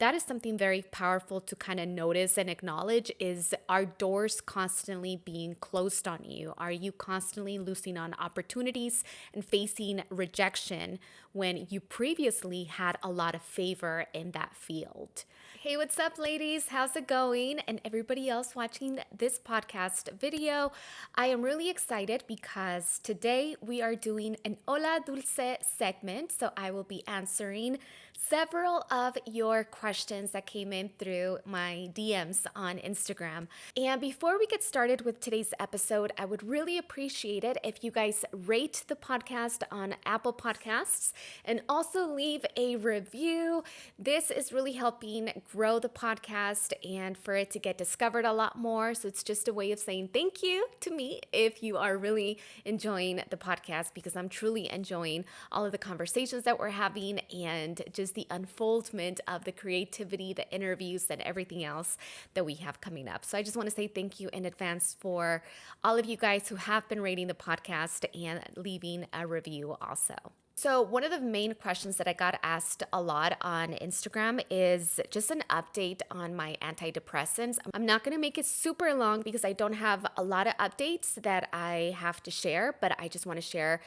that is something very powerful to kind of notice and acknowledge. Is our doors constantly being closed on you? Are you constantly losing on opportunities and facing rejection when you previously had a lot of favor in that field? Hey, what's up, ladies? How's it going? And everybody else watching this podcast video, I am really excited because today we are doing an Hola Dulce segment. So I will be answering several of your questions that came in through my DMs on Instagram. And before we get started with today's episode, I would really appreciate it if you guys rate the podcast on Apple Podcasts and also leave a review. This is really helping grow the podcast and for it to get discovered a lot more. So it's just a way of saying thank you to me if you are really enjoying the podcast, because I'm truly enjoying all of the conversations that we're having and just the unfoldment of the creativity, the interviews, and everything else that we have coming up. So I just want to say thank you in advance for all of you guys who have been rating the podcast and leaving a review also. So one of the main questions that I got asked a lot on Instagram is just an update on my antidepressants. I'm not going to make it super long because I don't have a lot of updates that I have to share, but I just want to share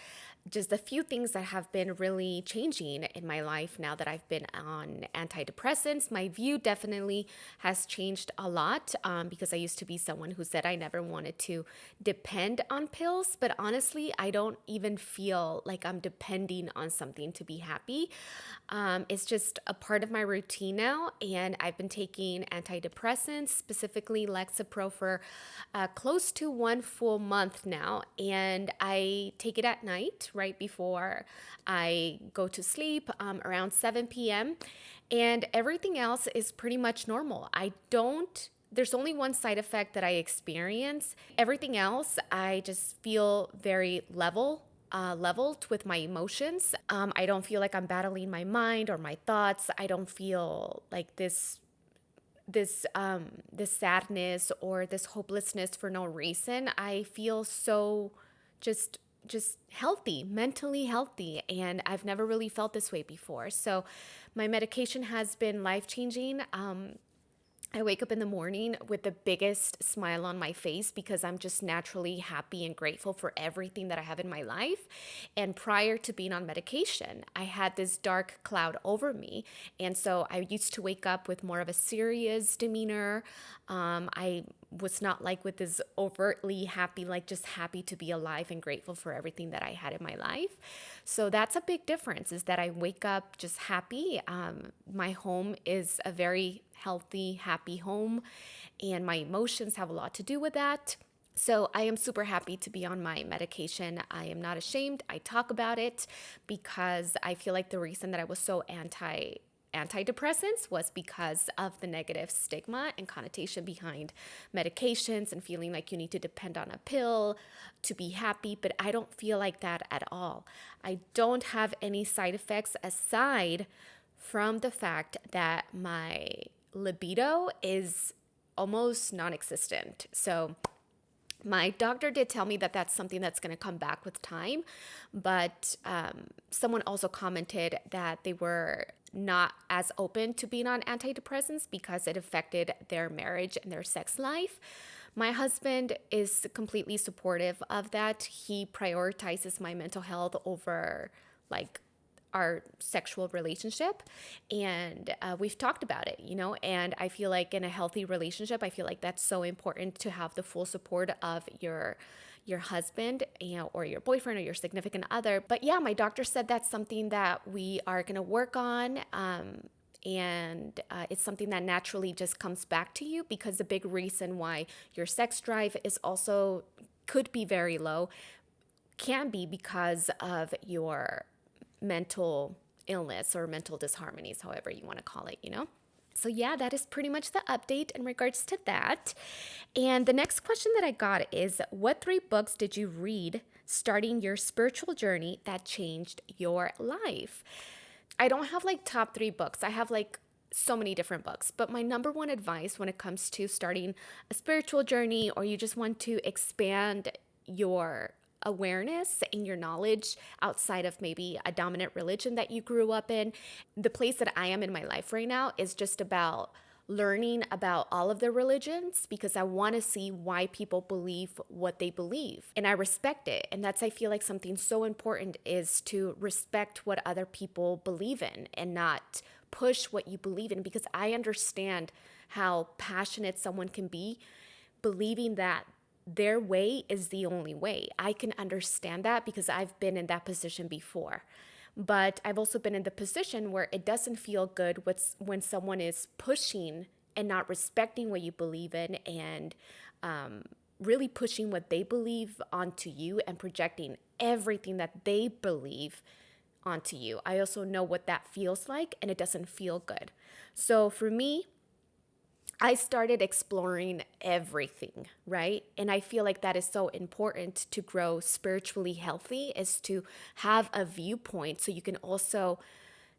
just a few things that have been really changing in my life now that I've been on antidepressants. My view definitely has changed a lot because I used to be someone who said I never wanted to depend on pills, but honestly, I don't even feel like I'm depending on something to be happy. It's just a part of my routine now, and I've been taking antidepressants, specifically Lexapro, for close to 1 full month now, and I take it at night right before I go to sleep around 7 p.m. And everything else is pretty much normal. There's only one side effect that I experience. Everything else, I just feel very leveled with my emotions. I don't feel like I'm battling my mind or my thoughts. I don't feel like this sadness or this hopelessness for no reason. I feel so just healthy, mentally healthy, and I've never really felt this way before. So my medication has been life-changing. I wake up in the morning with the biggest smile on my face because I'm just naturally happy and grateful for everything that I have in my life. And prior to being on medication, I had this dark cloud over me. And so I used to wake up with more of a serious demeanor. I was not like with this overtly happy, like just happy to be alive and grateful for everything that I had in my life. So that's a big difference, is that I wake up just happy. My home is a very healthy, happy home, and my emotions have a lot to do with that. So I am super happy to be on my medication. I am not ashamed. I talk about it because I feel like the reason that I was so antidepressants was because of the negative stigma and connotation behind medications and feeling like you need to depend on a pill to be happy. But I don't feel like that at all. I don't have any side effects aside from the fact that my libido is almost non-existent. So my doctor did tell me that that's something that's going to come back with time, but someone also commented that they were not as open to being on antidepressants because it affected their marriage and their sex life. My husband is completely supportive of that. He prioritizes my mental health over like our sexual relationship, and we've talked about it, and I feel like in a healthy relationship, I feel like that's so important to have the full support of your husband, or your boyfriend or your significant other. But yeah, my doctor said that's something that we are going to work on, and it's something that naturally just comes back to you, because the big reason why your sex drive is also could be very low can be because of your mental illness or mental disharmonies, however you want to call it, So yeah, that is pretty much the update in regards to that. And the next question that I got is, what 3 books did you read starting your spiritual journey that changed your life? I don't have like top 3 books. I have like so many different books, but my number one advice when it comes to starting a spiritual journey, or you just want to expand your awareness and your knowledge outside of maybe a dominant religion that you grew up in. The place that I am in my life right now is just about learning about all of the religions because I want to see why people believe what they believe. And I respect it. And that's, I feel like, something so important is to respect what other people believe in and not push what you believe in, because I understand how passionate someone can be believing that their way is the only way. I can understand that because I've been in that position before. But I've also been in the position where it doesn't feel good when someone is pushing and not respecting what you believe in and really pushing what they believe onto you and projecting everything that they believe onto you. I also know what that feels like, and it doesn't feel good. So for me, I started exploring everything, right? And I feel like that is so important to grow spiritually healthy, is to have a viewpoint so you can also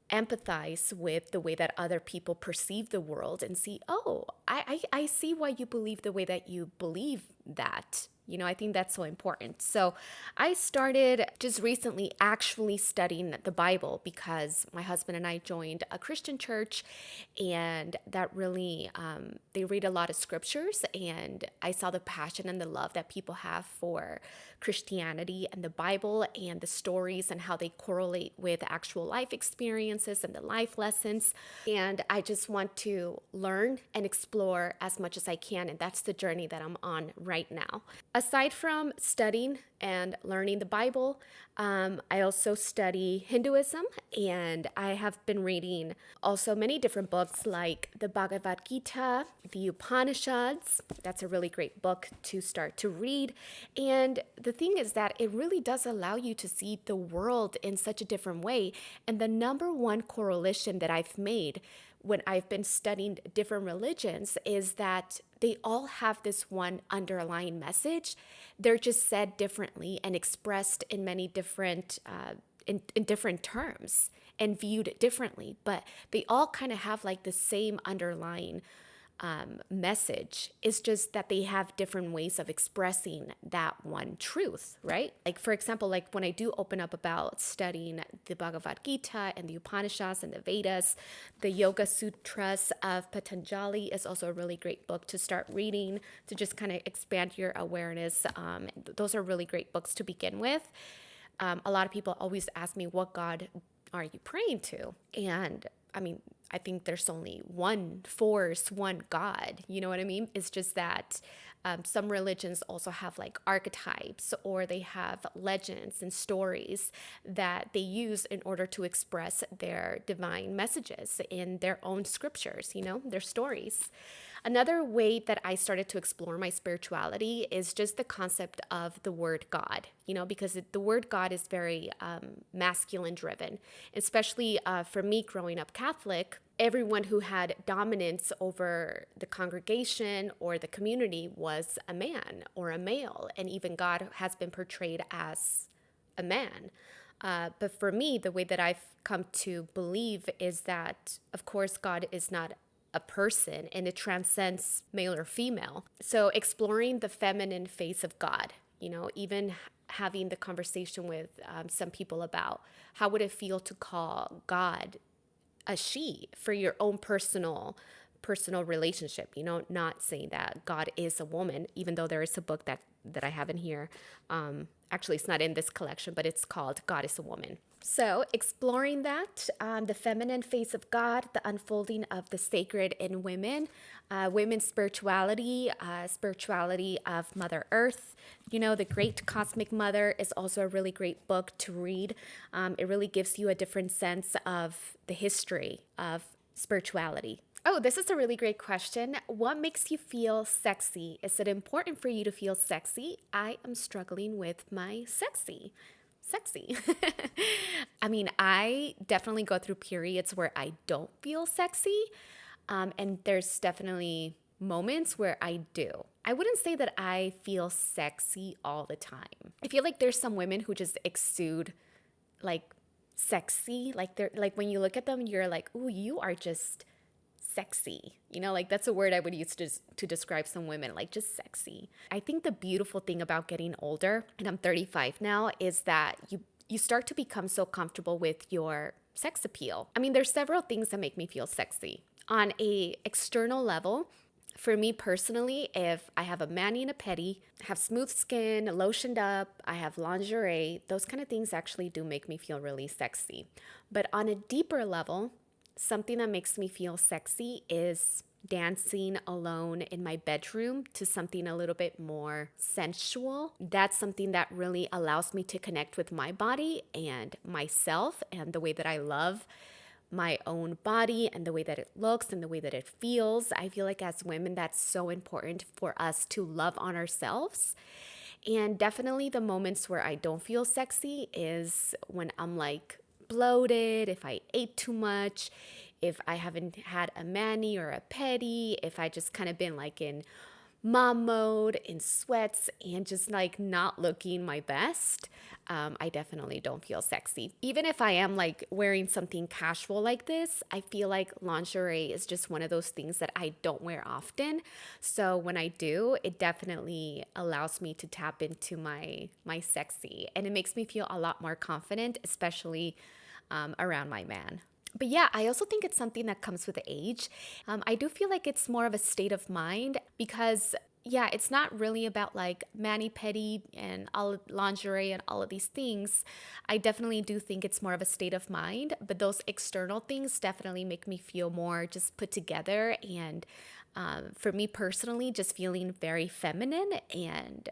empathize with the way that other people perceive the world and see, oh, I see why you believe the way that you believe that. You know, I think that's so important. So I started just recently actually studying the Bible because my husband and I joined a Christian church, and that really, they read a lot of scriptures, and I saw the passion and the love that people have for Christianity and the Bible and the stories and how they correlate with actual life experiences and the life lessons. And I just want to learn and explore as much as I can. And that's the journey that I'm on right now. Aside from studying and learning the Bible, I also study Hinduism, and I have been reading also many different books like the Bhagavad Gita, the Upanishads. That's a really great book to start to read. And the thing is that it really does allow you to see the world in such a different way. And the number one correlation that I've made when I've been studying different religions is that they all have this one underlying message. They're just said differently and expressed in many different in different terms and viewed differently, but they all kind of have like the same underlying message. It's just that they have different ways of expressing that one truth, right? Like, for example, like when I do open up about studying the Bhagavad Gita and the Upanishads and the Vedas, the Yoga Sutras of Patanjali is also a really great book to start reading to just kind of expand your awareness. Those are really great books to begin with. A lot of people always ask me, what God are you praying to? And I mean, I think there's only one force, one God. You know what I mean? It's just that some religions also have like archetypes, or they have legends and stories that they use in order to express their divine messages in their own scriptures, you know, their stories. Another way that I started to explore my spirituality is just the concept of the word God, you know, because the word God is very masculine driven, especially for me growing up Catholic. Everyone who had dominance over the congregation or the community was a man or a male, and even God has been portrayed as a man. But for me, the way that I've come to believe is that, of course, God is not a person, and it transcends male or female. So exploring the feminine face of God, you know, even having the conversation with some people about how would it feel to call God a she for your own personal relationship, you know, not saying that God is a woman, even though there is a book that I have in here. Actually, it's not in this collection, but it's called God is a Woman. So exploring that, the feminine face of God, the unfolding of the sacred in women, women's spirituality, spirituality of Mother Earth. You know, The Great Cosmic Mother is also a really great book to read. It really gives you a different sense of the history of spirituality. Oh, this is a really great question. What makes you feel sexy? Is it important for you to feel sexy? I am struggling with my sexy. I mean, I definitely go through periods where I don't feel sexy. And there's definitely moments where I do. I wouldn't say that I feel sexy all the time. I feel like there's some women who just exude like sexy. Like they're like, when you look at them, you're like, ooh, you are just sexy. Like that's a word I would use to describe some women, like just sexy. I think the beautiful thing about getting older, and I'm 35 now, is that you start to become so comfortable with your sex appeal. I mean, there's several things that make me feel sexy. On a external level, for me personally, if I have a mani and a pedi, have smooth skin, lotioned up, I have lingerie, those kind of things actually do make me feel really sexy. But on a deeper level, something that makes me feel sexy is dancing alone in my bedroom to something a little bit more sensual. That's something that really allows me to connect with my body and myself and the way that I love my own body and the way that it looks and the way that it feels. I feel like as women, that's so important for us to love on ourselves. And definitely the moments where I don't feel sexy is when I'm like bloated, if I ate too much, if I haven't had a mani or a pedi, if I just kind of been like in mom mode, in sweats, and just like not looking my best. I definitely don't feel sexy. Even if I am like wearing something casual like this, I feel like lingerie is just one of those things that I don't wear often. So when I do, it definitely allows me to tap into my sexy, and it makes me feel a lot more confident, especially around my man. But yeah, I also think it's something that comes with age. I do feel like it's more of a state of mind because, yeah, it's not really about like mani pedi and all lingerie and all of these things. I definitely do think it's more of a state of mind, but those external things definitely make me feel more just put together and for me personally, just feeling very feminine and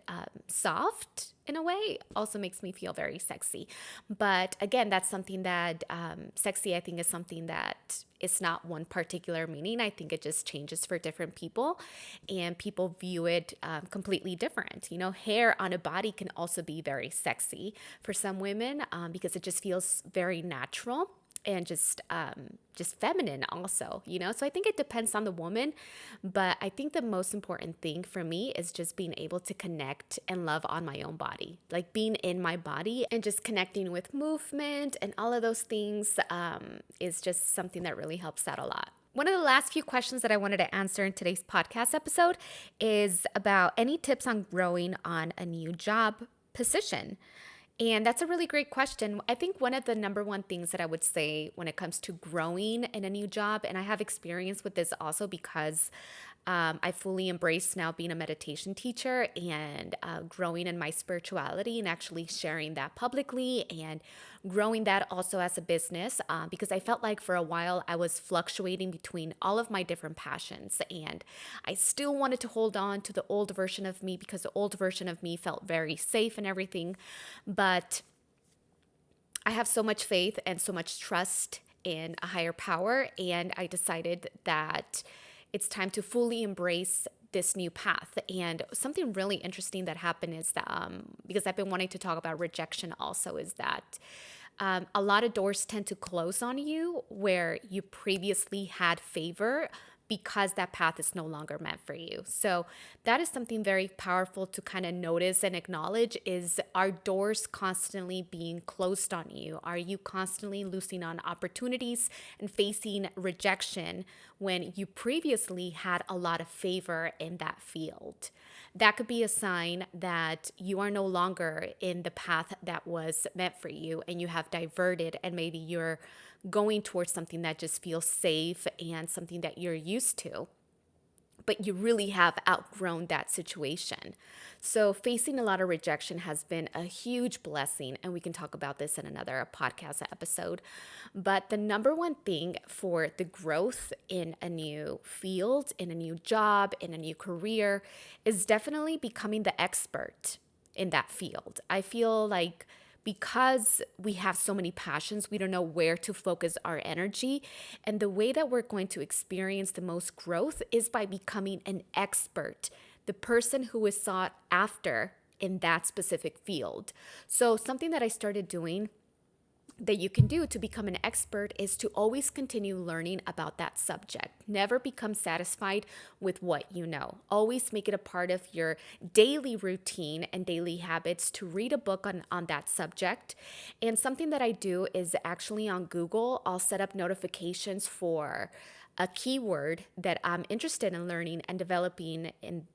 soft in a way also makes me feel very sexy. But again, that's something that sexy, I think, is something that it's not one particular meaning. I think it just changes for different people and people view it completely different. Hair on a body can also be very sexy for some women because it just feels very natural and just feminine also, So I think it depends on the woman, but I think the most important thing for me is just being able to connect and love on my own body, like being in my body and just connecting with movement and all of those things is just something that really helps out a lot. One of the last few questions that I wanted to answer in today's podcast episode is about any tips on growing on a new job position. And that's a really great question. I think one of the number one things that I would say when it comes to growing in a new job, and I have experience with this also because I fully embrace now being a meditation teacher and growing in my spirituality and actually sharing that publicly and growing that also as a business because I felt like for a while I was fluctuating between all of my different passions and I still wanted to hold on to the old version of me because the old version of me felt very safe and everything. But I have so much faith and so much trust in a higher power, and I decided that it's time to fully embrace this new path. And something really interesting that happened is that, because I've been wanting to talk about rejection also, is that a lot of doors tend to close on you where you previously had favor because that path is no longer meant for you. So that is something very powerful to kind of notice and acknowledge is, are doors constantly being closed on you? Are you constantly losing on opportunities and facing rejection when you previously had a lot of favor in that field? That could be a sign that you are no longer in the path that was meant for you and you have diverted, and maybe you're going towards something that just feels safe and something that you're used to, but you really have outgrown that situation. So facing a lot of rejection has been a huge blessing, and we can talk about this in another podcast episode. But the number one thing for the growth in a new field, in a new job, in a new career is definitely becoming the expert in that field. I feel like because we have so many passions, we don't know where to focus our energy. And the way that we're going to experience the most growth is by becoming an expert, the person who is sought after in that specific field. So something that I started doing that you can do to become an expert is to always continue learning about that subject. Never become satisfied with what you know. Always make it a part of your daily routine and daily habits to read a book on that subject. And something that I do is actually on Google, I'll set up notifications for a keyword that I'm interested in learning and developing in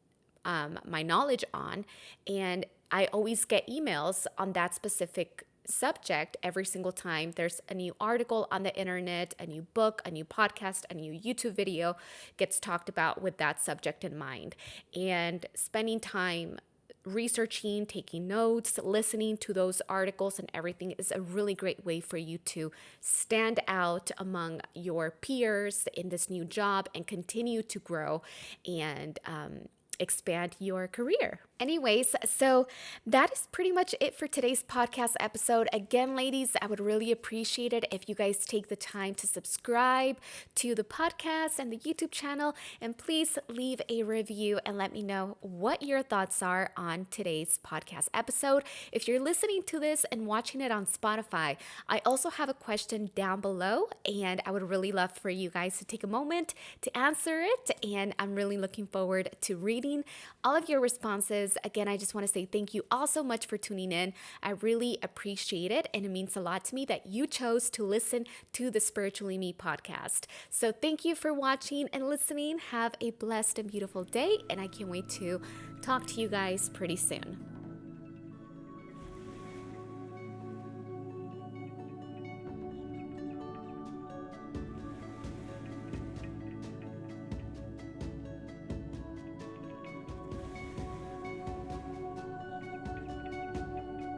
my knowledge on. And I always get emails on that specific subject every single time there's a new article on the internet, a new book, a new podcast, a new YouTube video gets talked about with that subject in mind. And spending time researching, taking notes, listening to those articles and everything is a really great way for you to stand out among your peers in this new job and continue to grow and expand your career. Anyways, so that is pretty much it for today's podcast episode. Again, ladies, I would really appreciate it if you guys take the time to subscribe to the podcast and the YouTube channel, and please leave a review and let me know what your thoughts are on today's podcast episode. If you're listening to this and watching it on Spotify, I also have a question down below, and I would really love for you guys to take a moment to answer it, and I'm really looking forward to reading all of your responses. Again, I just want to say thank you all so much for tuning in. I really appreciate it, and it means a lot to me that you chose to listen to the Spiritually Me podcast. So thank you for watching and listening. Have a blessed and beautiful day, and I can't wait to talk to you guys pretty soon.